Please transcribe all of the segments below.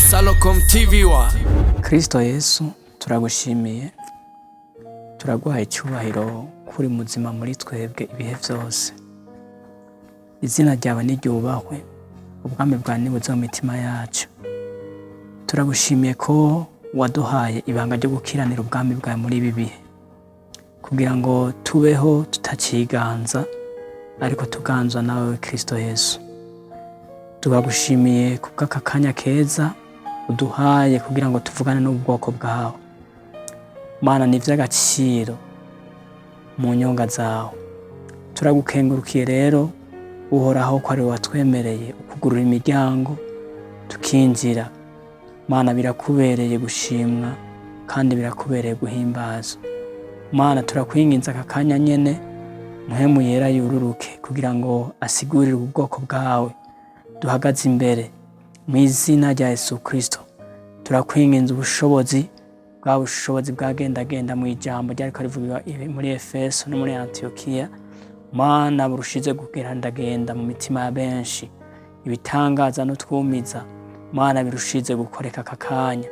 Salocom TV wa Kristo Yesu turagushimiye, turaguhaye icyubahiro kuri muzima muri twebwe ibihe byose. Izina ryawe niryubahwe, ubwami bwawe nibuze mu mitima yacu. Turagushimiye ko waduhaye ibanga ryo gukiranira ubwami bwawe muri ibi bihe, kugira ngo tubeho tutaciganza ariko tuganzwa nawe Kristo Yesu. Turagushimiye kubw'aka kanya keza uduhaye kugira ngo tuvugane n'ubwoko bwawe. Mana, ni ivy'agaciro mu nyonga zawe. Turagukengurukiye rero uhoraho ko ari watwemereye ukugurura imiryango tukinjira. Mana, birakubereye gushimwa kandi birakubereye guhimbazwa. Mana, turakwinginze aka kanya nyene Mpwemu Yera yururuke kugira ngo asigurire ubwoko bwawe duhagaze imbere mu izina rya Yesu Kristo. Turakwinginze ubushobozi bwagendagenda mu ijambo ryariko rivuga muri Efeso no muri Antiokiya. Mana, burushize kugendagenda mu mitima ya benshi, ibitangaza no twumiza. Mana, birushize gukoreka aka kanya.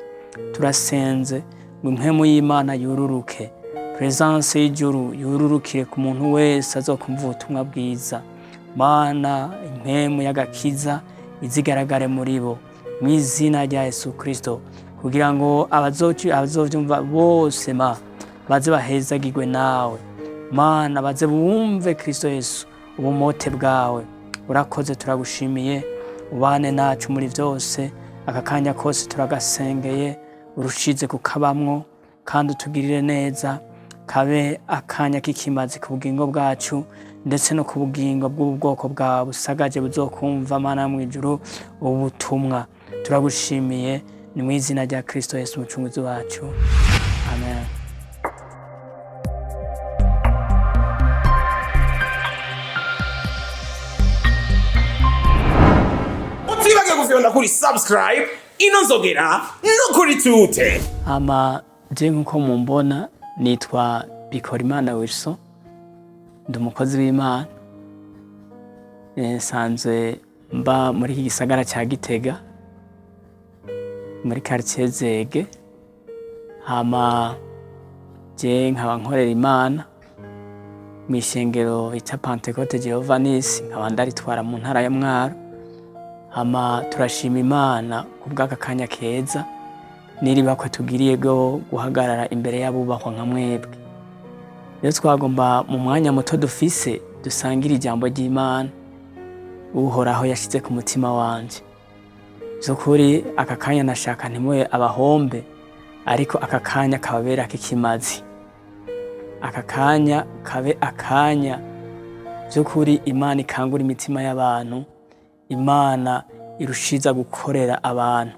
Turasenze ngo impwemu y'Imana yururuke, presence y'ijuru yururukire ku muntu wese azokumva ubutumwa bwiza. Mana, impwemu y'agakiza izigaragare muri bo mu izina rya Yesu Kristo, kugira ngo abazovyumva bose baze bahezagirwe nawe. Mana, baze bumve Kristo Yesu ubumote bwawe. Urakoze, turagushimiye, ubane nacu muri vyose. Aka kanya kose turagasengeye, urushize kukabamwo kandi utugirire neza, kabe akanya k'ikimazi ku bugingo bwacu ndetse no ku bugingo bw'ubwoko bwawe busagaje buzokumva Mana mu ijuru ubutumwa. Turagushimiye, ni mu izina rya Kristo Yesu umucunguzi wacu, amen. utibage gufyonda kuri subscribe ino nzogera no kuri tute. Je nkuko mumbona nitwa Bikorimana Wilson, ndi umukozi w'Imana. Nsanzwe mba muri iki gisagara cya Gitega muri quartier Zege. Je nkaba nkorera Imana mu ishengero ita Pentecote Jehova Nisi, nkaba ndaritwara mu ntara ya Mwaro. Turashima Imana kubw'aka kanya keza n'iribakwe tugiriye go guhagarara imbere y'abubahwa nka mwebwe. Rero twagomba mu mwanya muto dufise dusangira ijambo ry'Imana uhoraho yashize ku mutima wanje. Zukuri aka kanya nashaka ntimwe abahombe, ariko aka kanya kababera k'ikimazi. Aka kanya kabe akanya zukuri Imana ikangura imitima y'abantu, Imana irushiza gukorera abantu.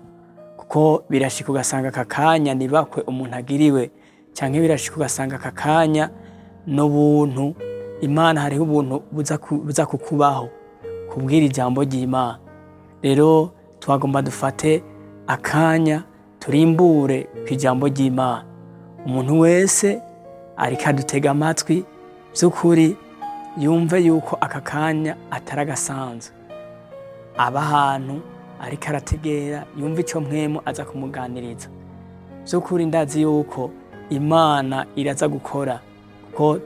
Kuko birashika ugasanga aka kanya nibakwe umuntu agiriwe, canke birashika ugasanga aka kanya n'ubuntu Imana, hariho ubuntu buza kukubaho kubwira ijambo ry'Imana. Rero twagomba dufate akanya turimbure kw'ijambo ry'Imana. Umuntu wese ariko adutega amatwi by'ukuri yumve yuko aka kanya ataragasanzwe, aba ahantu ariko arategera yumva icyo mpwemu aza kumuganiriza. By'ukuri ndazi yuko Imana iraza gukora, kuko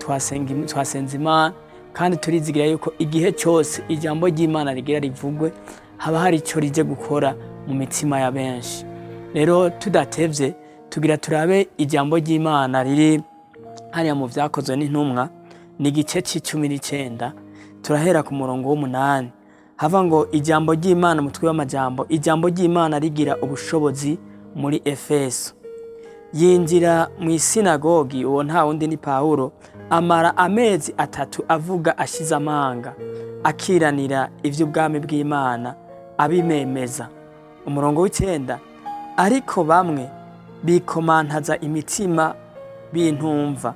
twasenze Imana kandi turizigira yuko igihe cyose ijambo ry'Imana rigira rivugwe haba hari icyo rije gukora mu mitima ya benshi. Rero tudatevye tugira turabe ijambo ry'Imana riri hariya mu Vyakozwe n'Intumwa, ni igice c'19 turahera ku murongo w'8. Hava ngo ijambo ry'Imana, umutwe w'amajambo, ijambo ry'Imana rigira ubushobozi muri Efeso. Yinjira mu isinagogi, uwo nta wundi ni Pawulo, amara amezi 3 avuga ashize amanga, akiranira ivy'ubwami bw'Imana abimemeza. Umurongo w'9, ariko bamwe bikomantaza imitima bintumva,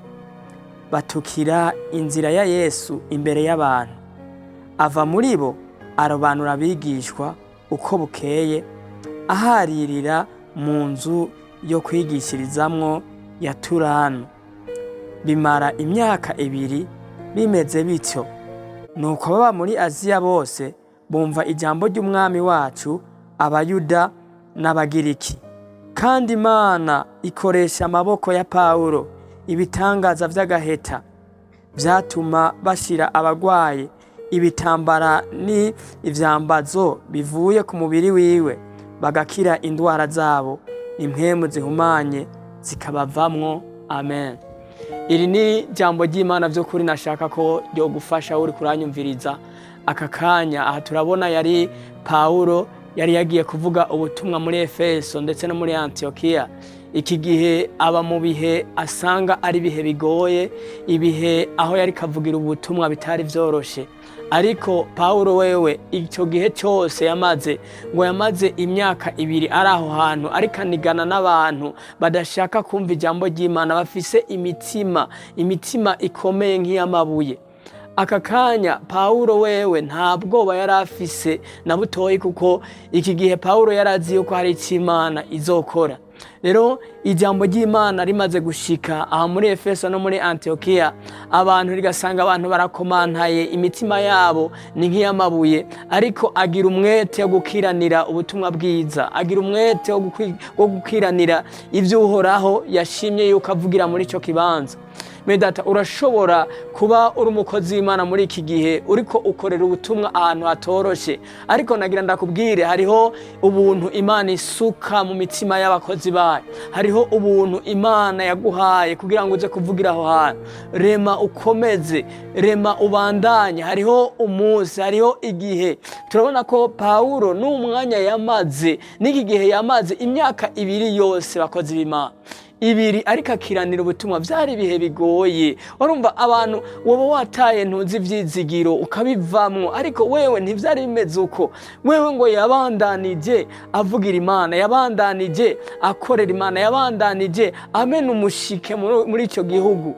batukira inzira ya Yesu imbere y'abantu. Ava muri bo arobanura abigishwa uko bukeye, aharirira mu nzu yo kwigishirizamwo ya Turano. Bimara imyaka 2 bimeze bityo. Nuko baba muri Aziya bose bumva ijambo ry'umwami wacu, Abayuda n'Abagiriki. Kandi Imana ikoresha amaboko ya Pawulo ibitangaza vy'agaheta vyatuma bashira abagwaye ibitambara ni ivyambazo bivuye ku mubiri wiwe, bagakira indwara zabo, impwemu zihumanye zikabavamwo. Amen. Iri ni jambo ry'Imana vy'ukuri nashaka ko ryo gufasha uri kuranyumviriza aka kanya. Aha turabona yari Pawulo yari yagiye kuvuga ubutumwa muri Efeso ndetse no muri Antiokia. Iki gihe aba mu bihe asanga ari bihe bigoye, ibihe aho yari kavugira ubutumwa bitari vyoroshe. Ariko Pawulo wewe icyo gihe cyose yamaze imyaka 2 ari aho hantu, ariko anigana n'abantu badashaka kumva ijambo ry'Imana, bafise imitima ikomeye nk'iyamabuye. Aka kanya Pawulo wewe nta bwoba yari afise na butoyi, kuko iki gihe Pawulo yarazi yuko hari icyo Imana izokora. Rero ijambo ry'Imana rimaze gushika aha muri Efeso no muri Antiokia, abantu rigasanga abantu barakomantaye, imitima yabo ni nk'iyamabuye, ariko agira umwete wo gukiranira ubutumwa bwiza, agira umwete wo gukiranira ivy'Uhoraho yashimye yuko avugira muri ico kibanza. Medata, urashobora kuba uri umukozi w'Imana muri iki gihe uriko ukorera ubutumwa ahantu hatoroshe, ariko nagira ndakubwire hariho ubuntu Imana isuka mu mitima y'abakozi bayo, hariho ubuntu Imana yaguhaye kugira ngo uze kuvugira aho hantu. Rema ukomeze, rema ubandanye, hariho umunsi, hariho igihe. Turabona ko Pawulo n'umwanya yamaze, n'iki gihe yamaze imyaka 2 yose bakozi b'Imana 2, ariko akiranira ubutumwa. Vyari ibihe bigoye, urumva abantu woba wataye ntuzi ivyizigiro ukabivamwo, ariko wewe ntivyari bimeze uko. Wewe ngo yabandanije avugira Imana, yabandanije akorera Imana, yabandanije amena umushike muri ico gihugu.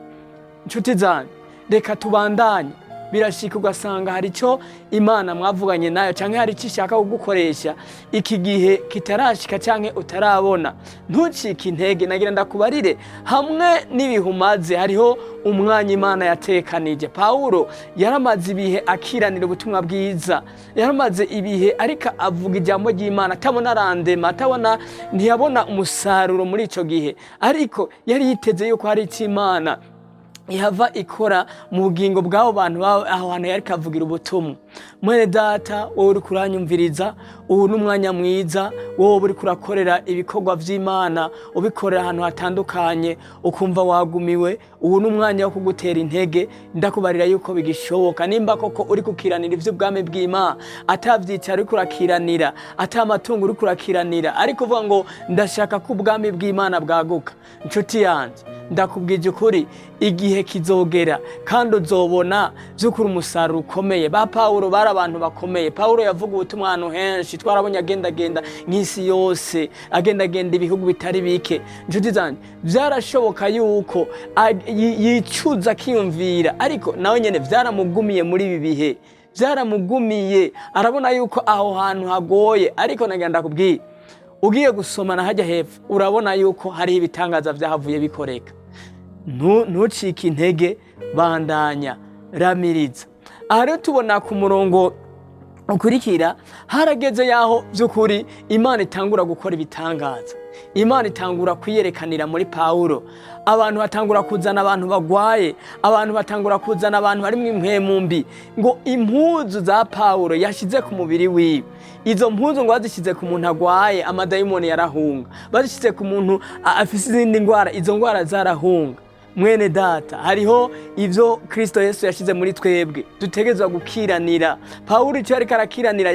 Nshuti zanyu, reka tubandanye. Birashika ugasanga hari ico Imana mwavuganye nayo, canke hari ico ishaka kugukoresha iki gihe kitarashika canke utarabona. Ntucike intege, nagira ndakubarire hamwe n'ibihumaze hariho umwanya Imana yatekanije. Pawulo yaramaze ibihe akiranira ubutumwa bwiza, yaramaze ibihe ariko avuga ijambo ry'Imana, atabona arandema, ntiyabona umusaruro muri ico gihe, ariko yari yiteze yuko hari ico Imana ihava ikora mu bugingo bw'abo bantu aho hantu yari kavugira ubutumwa. Mwene data, wowe uri kuranyumviriza, ubu n'umwanya mwiza wowe uri kurakorera ibikorwa vy'Imana, ubikorera ahantu hatandukanye ukumva wagumiwe. Ubu n'umwanya wo kugutera intege, ndakubarira yuko bigishoboka. Nimba koko uri kukiranira ivy'ubwami bw'Imana, atavyicara uri kurakiranira, atamatungo uri kurakiranira, ariko uvuga ngo ndashaka ko ubwami bw'Imana bwaguka, nshuti yanje, ndakubwije ukuri igihe kizogera kandi uzobona vy'ukuri umusaruro ukomeye. Ba Pawulo bari abantu bakomeye. Pawulo yavuga ubutumwa ahantu henshi, twarabonye agendagenda nk'isi yose, agendagenda ibihugu bitari bike. Nshuti zanjye, vyarashoboka yuko yicuza akiyumvira, ariko nawe nyene vyaramugumiye muri ibi bihe, vyaramugumiye, arabona yuko aho hantu hagoye. Ariko nagira ndakubwira, ugiye gusomana hajya hepfo urabona yuko hari ibitangaza vyahavuye bikoreka. Ntucike intege, bandanya, ramiriza. Aha rero tubona ku murongo ukurikira, harageze yaho vy'ukuri Imana itangura gukora ibitangaza. Imana itangura kwiyerekanira muri Pawulo. Abantu batangura kuzana abantu bagwaye, abantu batangura kuzana abantu barimwo impwemu mbi, ngo impuzu za Pawulo yashize ku mubiri wiwe. Izo mpuzu ngo bazishize ku muntu agwaye, amadayimoni yarahunga. Bazishize ku muntu afise izindi ndwara, izo ndwara zarahunga. Mwene data, hariho ivyo Kristo Yesu yashize muri twebwe dutegerezwa gukiranira. Pawulo icyo yariko arakiranira,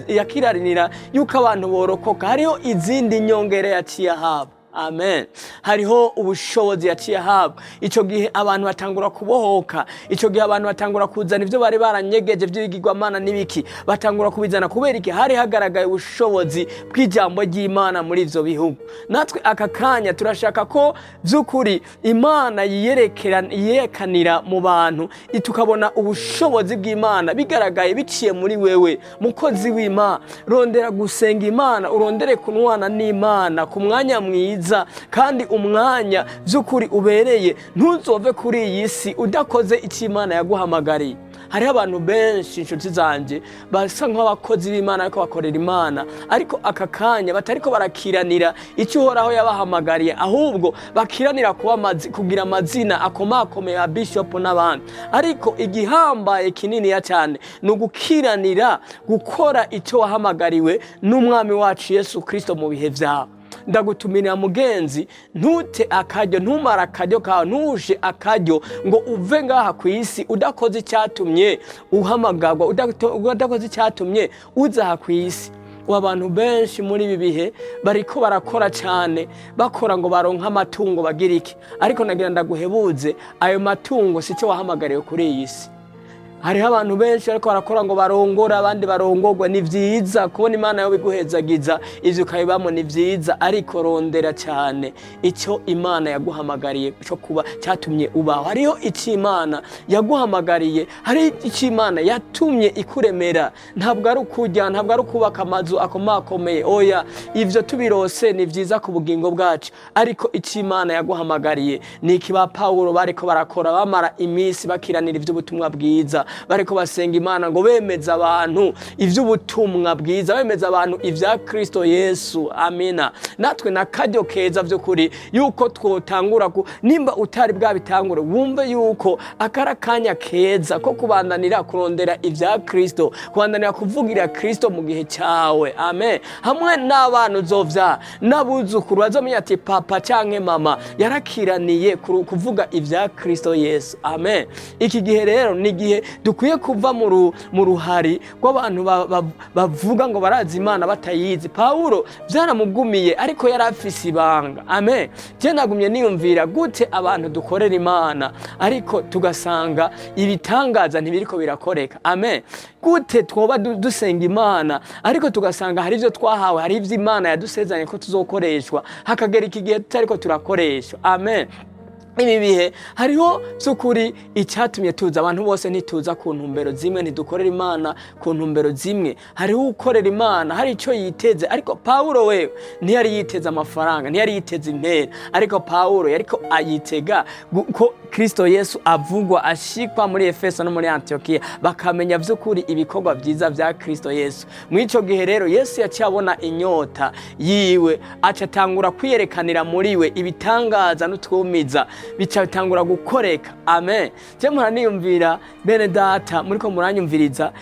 yakiranira yuko abantu borokoka. Hariho izindi nyongere yaciye ahabwa. Amen. Hariho ubushobozi yaciye ahabwa. Ico gihe abantu batangura kubohoka, ico gihe abantu batangura kuzana ivyo bari baranyegeje vy'ibigirwamana n'ibiki, batangura kubizana kubera iki hari hagaragaye ubushobozi bw'ijambo ry'Imana muri ivyo bihugu. Natwe aka kanya turashaka ko vy'ukuri Imana yiyerekanira mu bantu, tukabona ubushobozi bw'Imana bigaragaye biciye muri wewe mukozi w'Imana. Rondera gusenga Imana, urondere kunwana n'Imana ku mwanya mwiza mwiza kandi umwanya by'ukuri ubereye. Ntuzove kuri iyi si udakoze icyo Imana yaguhamagariye. Hariho abantu benshi inshuti zanje basa nk'abakozi b'Imana ariko bakorera Imana, ariko aka kanya batariko barakiranira icyo Uhoraho yabahamagariye, ahubwo bakiranira kugira amazina akomakomeye ya bishop n'abandi. Ariko igihambaye kininiya cyane ni ugukiranira gukora icyo wahamagariwe n'Umwami wacu Yesu Kristo mu bihe vyawe. Ndagutumirira mugenzi, ntute akaryo, ntumara akaryo kawe, ntuje akaryo ngo uve ngaha ku isi udakoze icyatumye uhamagarwa, udakoze icyatumye uza aha ku isi. Abantu benshi muri ibi bihe bariko barakora cyane, bakora ngo baronke amatungo bagira iki, ariko nagira ndaguhebuze, ayo matungo si cyo wahamagariwe kuri iyi si. Hariho abantu benshi ariko barakora ngo barongora abandi barongorwa. Ni vyiza kubona Imana yo biguhezagiza ivyo ukabibamo, ni vyiza, ariko rondera cyane icyo Imana yaguhamagariye cyo kuba cyatumye ubaho. Hariho icyo Imana yaguhamagariye, hari icyo Imana yatumye ikuremera. Ntabwo ari ukujya, ntabwo ari kubaka amazu akomakomeye, oya, ivyo tubirose ni vyiza ku bugingo bwacu, ariko icyo Imana yaguhamagariye ni iki. Ba Paulo bariko barakora, bamara iminsi bakiranira ivy'ubutumwa bwiza, bariko basenga Imana ngo bemeza abantu ivy'ubutumwa bwiza, bemeza abantu ivya Kristo Yesu. Amina. Natwe nakaryo keza vy'ukuri yuko twotangura nimba utari bwabitangure, wumve yuko akarakanya keza ko kubandanira kurondera ivya Kristo, kubandanira kuvugira Kristo mu gihe cyawe. Amen. Hamwe n'abana uzovya n'abuzukuru bazomenya ati papa canke mama yarakiraniye kuvuga ivya Kristo Yesu. Amen. Iki gihe rero ni gihe dukwiye kuva mu ruhari rw'abantu bavuga ngo barazi Imana batayizi. Paulo byaramugumiye ariko yari afise ibanga. Amen. Je nagumye niyumvira gute abantu dukorera Imana ariko tugasanga ibitangaza ntibiriko birakoreka. Amen. Gute twoba dusenga Imana ariko tugasanga hari ivyo twahawe, hari ivyo Imana yadusezeranye ko tuzokoreshwa, hakagera iki gihe tutariko turakoreshwa. Amen. Ibi bihe hariho by'ukuri icyatumye tuza. Abantu bose ntituza ku ntumbero zimwe, ntidukorera Imana ku ntumbero zimwe. Hariho ukorera Imana hari icyo yiteze, ariko Paulo wewe ntiyari yiteze amafaranga, ntiyari yiteze impera, ariko Paulo yariko ayitega ko Kristo Yesu avugwa, ashikwa muri Efeso no muri Antiokia, bakamenya by'ukuri ibikorwa byiza vya Kristo Yesu. Mu ico gihe rero Yesu yacyabona inyota yiwe, acatangura kwiyerekanira muri we ibitangaza n'utwumiza bicatangura gukoreka. Amen. Je muraniyumvira bene data, muriko muranyumviriza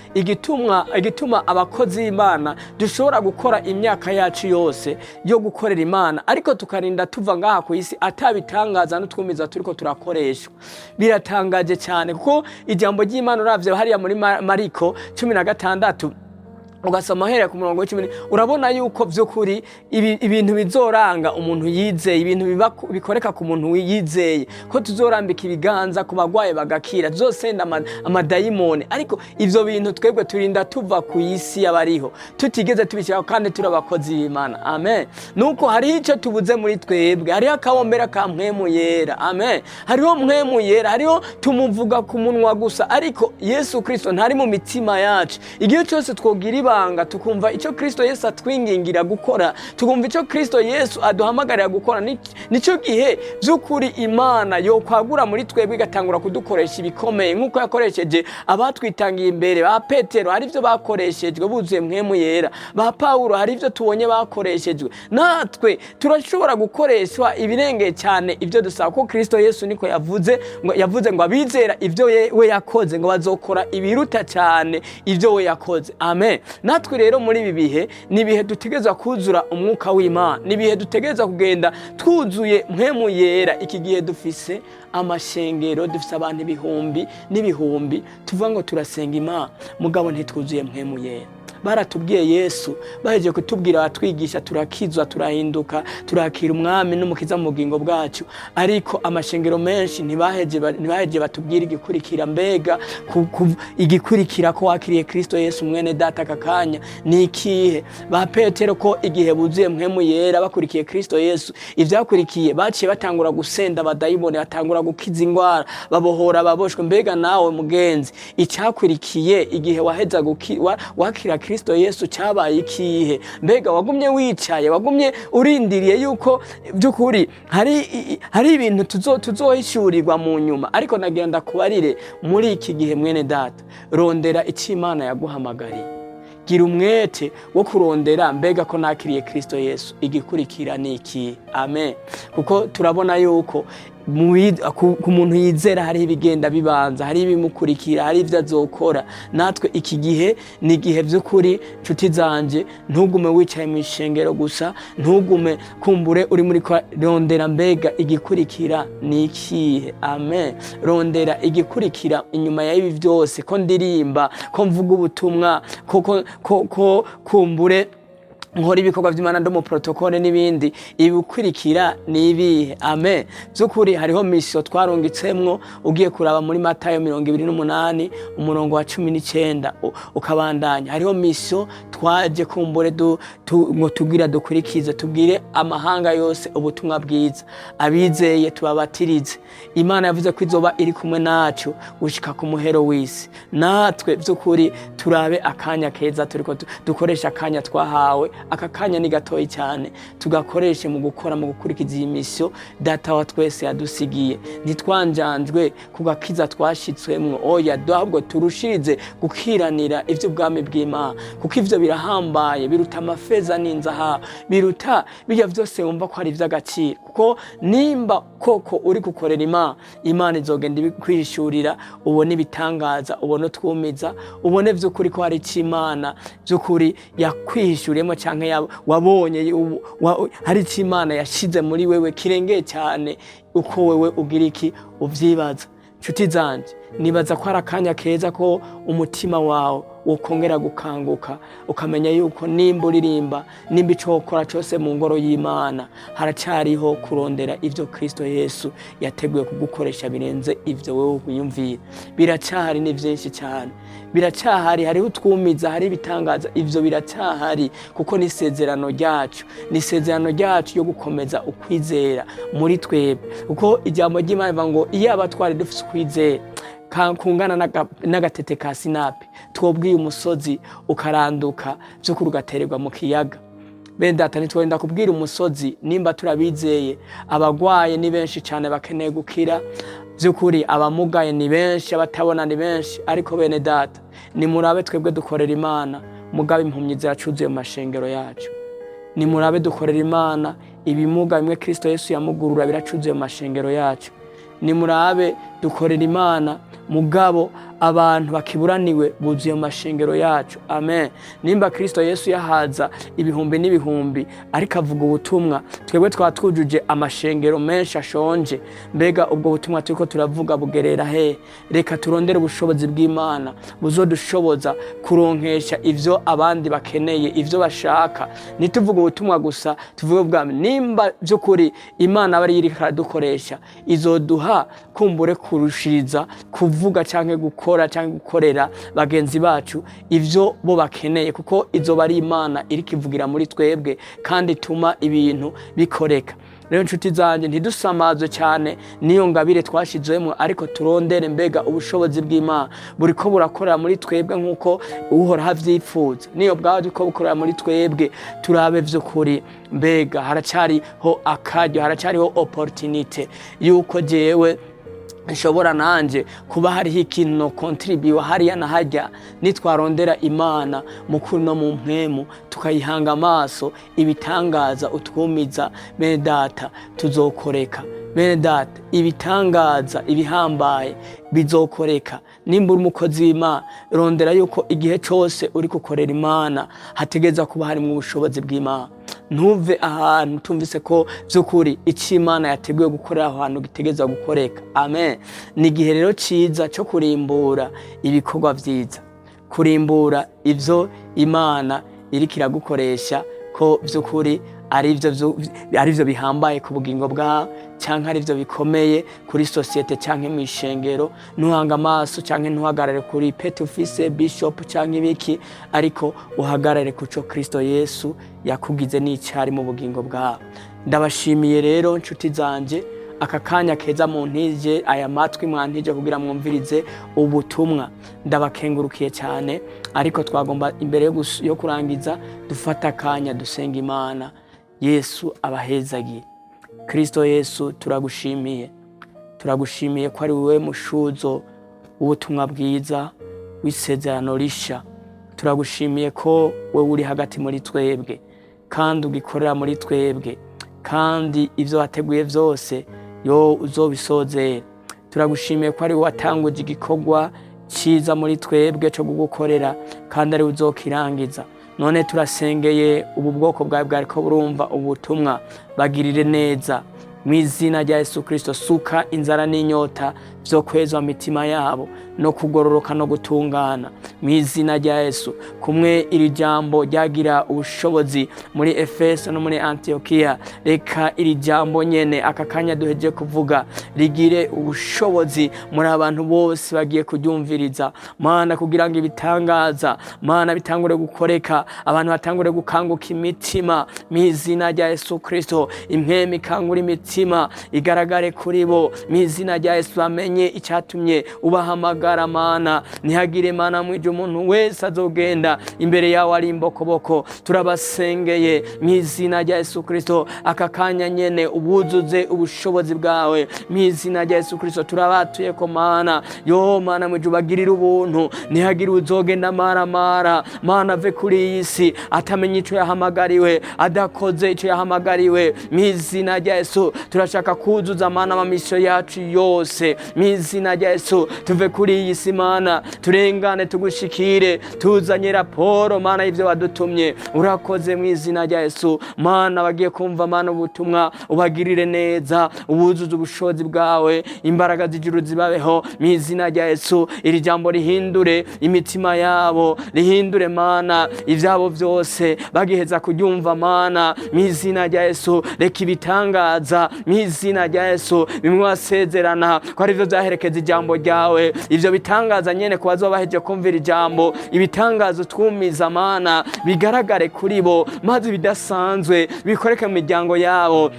igituma abakozi b'Imana dushobora gukora imyaka yacu yose yo gukorera Imana, ariko tukarinda tuva ngaha ku isi atabitangaza n'utwumiza turiko turakoresha. Biratangaje cyane kuko ijambo ry'Imana uravye hariya muri Mariko 16 ugasoma hereye ku murongo w'10, urabona yuko vy'ukuri ibintu bizoranga umuntu yizeye, ibintu bikoreka ku muntu yizeye, ko tuzorambika ibiganza ku bagwaye bagakira, tuzosenda amadayimoni. Ariko ivyo bintu twebwe turinda tuva ku isi y'abariho, tutigeze tubishaka kandi turabakozi b'Imana. Amen. Nuko hari ico tubuze muri twebwe, hariho akabombera ka mpwemu yera. Amen. Hariho mpwemu yera, hariho tumuvuga ku munwa gusa, ariko Yesu Kristo ntari mu mitima yacu. Igihe cyose twogira tukumva icyo Kristo Yesu atwingingira gukora, tukumva icyo Kristo Yesu aduhamagarira gukora, nico gihe by'ukuri Imana yo kwagura muri twebwe igatangura kudukoresha ibikomeye nk'uko yakoresheje abatwitangiye imbere. Ba Petero hari ivyo bakoreshejwe buzuye mpwemu yera, ba Paulo hari ivyo tubonye bakoreshejwe. Natwe turashobora gukoreshwa ibirengeye cyane ivyo dusaba, ko Kristo Yesu niko yavuze ngo abizera ivyo we yakoze ngo bazokora ibiruta cyane ivyo we yakoze. Amen. Natwe rero muri ibi bihe ni ibihe dutegerezwa kuzura umwuka w'Imana, ni ibihe dutegerezwa kugenda twuzuye mpwemu yera. Iki gihe dufise amashengero, dufise abantu ibihumbi n'ibihumbi tuvuga ngo turasenga Imana, mugabo ntitwuzuye mpwemu yera. Baratubwiye Yesu, bahejeje kutubwira batwigisha, turakizwa, turahinduka, turakira umwami n'umukiza mu bugingo bwacu, ariko amashengero menshi ntibaheje batubwira igikurikira. Mbega igikurikira ko wakiriye Kristo Yesu mwene data kakanya ni ikihe? Ba Petero ko igihe buzuye mpwemu yera bakurikiye Kristo Yesu, ivyakurikiye baciye batangura gusenda abadayimoni, batangura gukiza ingwara, babohora ababoshwe. Mbega nawe mugenzi, icyakurikiye igihe waheza wakira Kristo Kristo Yesu cyabaye ikihe? Mbega wagumye wicaye, wagumye urindiriye yuko by'ukuri hari ibintu tuzohishurirwa mu nyuma? Ariko nagenda kubarire muri iki gihe mwene data, rondera icyo Imana yaguhamagariye, gira umwete wo kurondera mbega ko nakiriye Kristo Yesu igikurikira ni iki? Amen. Kuko turabona yuko ku muntu yizera hari ibigenda bibanza, hari ibimukurikira, hari ibyo azokora. Natwe iki gihe ni igihe by'ukuri nshuti zanje, ntugume wicaye mu ishengero gusa, ntugume kumbure uri muri rondera mbega igikurikira ni ikihe? Amen. Rondera igikurikira inyuma ya ibi byose, ko ndirimba, ko mvuga ubutumwa, ko kumbure nkora ibikorwa by'Imana ndo mu protokole n'ibindi, ibikurikira ni ibihe? Amen. By'ukuri hariho mission twarungitsemwo, ugiye kuraba muri Matayo 28 umurongo wa 19 ukabandanya, hariho mission twaje kumbure ngo tugira dukurikize, tubwire amahanga yose ubutumwa bwiza, abizeye tubabatirize. Imana yavuze ko izoba iri kumwe nacu gushika ku muhero w'isi. Natwe by'ukuri turabe akanya keza turiko dukoresha akanya twahawe. Aka kanya ni gatoyi cyane, tugakoreshe mu gukora, mu gukurikiza iyi mission data wa twese yadusigiye. Ntitwanjanjwe kugakiza twashitswemwo, oya ahubwo turushirize gukiranira ivy'ubwami bw'Imana, kuko ivyo birahambaye, biruta amafeza n'inzahabu, biruta bijya byose wumva ko hari ivy'agaciro. Kuko nimba koko uri gukorera Imana izogenda ibikwishurira, ubone ibitangaza, ubone twumiza, ubone vy'ukuri ko hari Imana by'ukuri yakwishuriyemo cyangwa wabonye hari icyo Imana yashize muri wewe kirengeye cyane uko wewe ugira iki uvyibaza. Nshuti zanje, nibaza ko hari akanya keza ko umutima wawe ukongera gukanguka, ukamenya yuko nimba uririmba, nimba ico ukora cyose mu ngoro y'Imana, haracyariho kurondera ivyo Kristo Yesu yateguye kugukoresha birenze ivyo wewe wiyumvira. Biracyahari ni byinshi cyane, biracyahari, hariho utwumiza, hari ibitangaza, ivyo biracyahari, kuko ni isezerano ryacu, ni isezerano ryacu yo gukomeza ukwizera muri twebwe. Kuko ijambo ry'Imana rivuga ngo iyo abatwari dufite ukwizera kungana n'agatete ka sinapi, twobwiye umusozi ukaranduka, by'ukuri ugatererwa mu kiyaga. Bene data, nitwenda kubwira umusozi, nimba turabizeye, abagwaye ni benshi cyane bakeneye gukira, by'ukuri abamugaye ni benshi, abatabona ni benshi. Ariko bene data, nimurabe twebwe dukorera Imana, mugabe impumyi ziracuzuye mu mashengero yacu. Nimurabe dukorera Imana, ibimuga bimwe Kristo Yesu yamugurura biracuzuye mu mashengero yacu. Nimurabe dukorera Imana, mugabo abantu bakiburaniwe buzuye mu mashengero yacu. Amen. Nimba Kristo Yesu yahaza ibihumbi n'ibihumbi ariko avuga ubutumwa, twebwe twatwujuje amashengero menshi ashonje, mbega ubwo butumwa turiko turavuga bugerera he? Reka turondere ubushobozi bw'Imana buzodushoboza kuronkesha ivyo abandi bakeneye, ivyo bashaka. Nituvuga ubutumwa gusa, tuvuge ubwami. Nimba by'ukuri Imana bari iri karadukoresha, izoduha kumbure kurushiriza kuvuga canke gukora canke gukorera bagenzi bacu ivyo bo bakeneye, kuko izoba ari Imana iri kivugira muri twebwe kandi tuma ibintu bikoreka. Rero nshuti zanje, ntidusamazwe cyane niyo ngabire twashizwemo, ariko turondere mbega ubushobozi bw'Imana buriko burakorera muri twebwe nkuko uhora havyifuza. Niyo bwawe duko bukorera muri twebwe, turabe vy'ukuri mbega haracyariho akaryo, haracyariho opportunity yuko jewe nshobora nanje kuba hariho ikintu no contribute hariya na hajya. Nitwarondera Imana mukuru no mu mpwemu, tukayihanga amaso, ibitangaza utwumiza, bene data tuzokoreka. Bene data, ibitangaza ibihambaye bizokoreka. Nimba uri umukozi w'Imana, rondera yuko igihe cyose uri gukorera Imana hategeza kuba hari mu bushobozi bw'Imana. Ntuve ahantu tumvise ko by'ukuri icyo Imana yateguye gukorera aho hantu gitegeza gukoreka. Amen. Ni igihe rero cyiza cyo kurimbura ibikorwa byiza, kurimbura ivyo Imana iri kiragukoresha, ko by'ukuri ari byo bihambaye ku bugingo bwawe, cyangwa ari byo bikomeye kuri societe cyangwa mu ishengero. Ntuhanga amaso cyangwa ntuhagarare kuri pet office, bishop cyangwa ibiki, ariko uhagarare kuco Kristo Yesu yakugize n'icyari mu bugingo bwawe. Ndabashimiye rero nshuti zanje, aka kanya keza mu ntije, aya matwi mwantije kugira mwumvirize ubutumwa. Ndabakengurukiye cyane, ariko twagomba imbere yo kurangiza dufata akanya dusenga Imana. Yesu abahezagiye. Kristo Yesu turagushimiye ko ari wowe mushuzo w'ubutumwa bwiza w'isezerano risha. Turagushimiye ko wowe uri hagati muri twebwe kandi ugikorera muri twebwe, kandi ivyo wateguye vyose uzobisozera. Turagushimiye ko ari wowe watanguje igikorwa ciza muri twebwe cyo kugukorera, kandi ari uzokirangiza. None turasengeye ubu bwoko bwawe bwariko burumva ubutumwa, bagirire neza mu izina rya Yesu Kristo. Suka inzara n'inyota vyo kwezwa mitima yabo no kugororoka no gutungana mu izina rya Yesu. Kumwe iri jambo ryagira ubushobozi muri Efeso no muri Antiokia, reka iri jambo nyene aka kanya duheje kuvuga rigire ubushobozi muri abantu bose bagiye kuryumviriza Mana, kugira ngo ibitangaza Mana bitangure gukoreka, abantu batangure gukanguka imitima mu izina rya Yesu Kristo. Impwemu ikangura imitima igaragare kuri bo mu izina rya Yesu. Bamenye icyatumye ubahamagara Mana, ntihagire Mana mwije umuntu wese azogenda imbere yawe ari imbokoboko. Turabasengeye mu izina rya Yesu Kristo, aka kanya nyene ubuzuze ubushobozi bwawe mu izina rya Yesu Kristo. Turabatuye ko Mana, yo Mana mwije ubagirira ubuntu, ntihagire uzogenda maramara Mana ave kuri iyi si atamenye ico yahamagariwe, adakoze ico yahamagariwe mu izina rya Yesu. Turashaka kuzuza Mana amamisho yacu yose mu izina rya Yesu. Tuve kuri iyi si Mana, turengane tugushikire, tuzanye raporo Mana y'ivyo wadutumye. Urakoze mu izina rya Yesu. Mana bagiye kumva Mana ubutumwa, ubagirire neza, ubuzuze ubushobozi bwawe, imbaraga z'ijuru zibabeho mu izina rya Yesu. Iri jambo rihindure imitima yabo, rihindure Mana ivyabo vyose, bagiheza kuryumva Mana mu izina rya Yesu. Reka ibitangaza mu izina rya Yesu, bimwe wasezerana ko ari vyo vyaherekeza ijambo ryawe, ivyo bitangaza nyene ku bazobaheje kumvira ijambo, ibitangazo twumiza Mana bigaragare kuri bo, maze bidasanzwe bikoreke mu miryango yabo,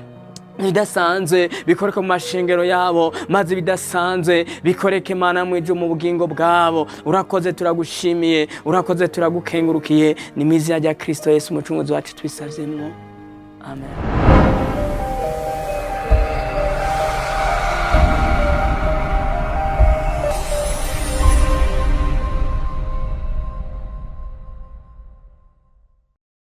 bidasanzwe bikoreke mu mashengero yabo, maze bidasanzwe bikoreke Mana mwije mu bugingo bwabo. Urakoze, turagushimiye, urakoze, turagukengurukiye. Ni mu izina rya Kristo Yesu umucunguzi wacu twisavyemwo, amen.